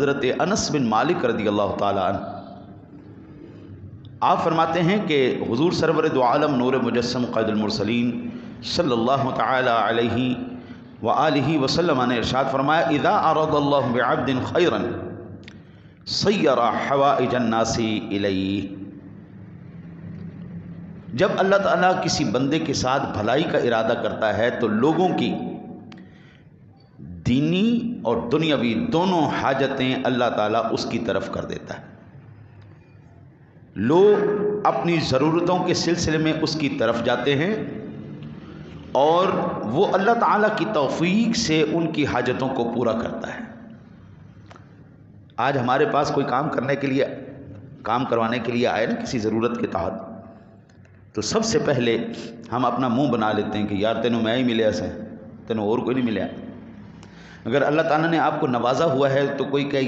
حضرت انس بن مالک رضی اللہ تعالیٰ عنہ آپ فرماتے ہیں کہ حضور سرور دو عالم نور مجسم قائد المرسلین صلی اللہ تعالیٰ علیہ وآلہ وسلم نے ارشاد فرمایا اذا اراد اللہ بعبد خیرا سیر حوائج الناس الیہ، جب اللہ تعالیٰ کسی بندے کے ساتھ بھلائی کا ارادہ کرتا ہے تو لوگوں کی دینی اور دنیاوی دونوں حاجتیں اللہ تعالیٰ اس کی طرف کر دیتا ہے۔ لوگ اپنی ضرورتوں کے سلسلے میں اس کی طرف جاتے ہیں اور وہ اللہ تعالیٰ کی توفیق سے ان کی حاجتوں کو پورا کرتا ہے۔ آج ہمارے پاس کوئی کام کرنے کے لیے، کام کروانے کے لیے آئے نا کسی ضرورت کے تحت، تو سب سے پہلے ہم اپنا منہ بنا لیتے ہیں کہ یار تینوں میں ہی ملیا سے، تینوں اور کوئی نہیں ملیا۔ اگر اللہ تعالیٰ نے آپ کو نوازا ہوا ہے تو کوئی کہ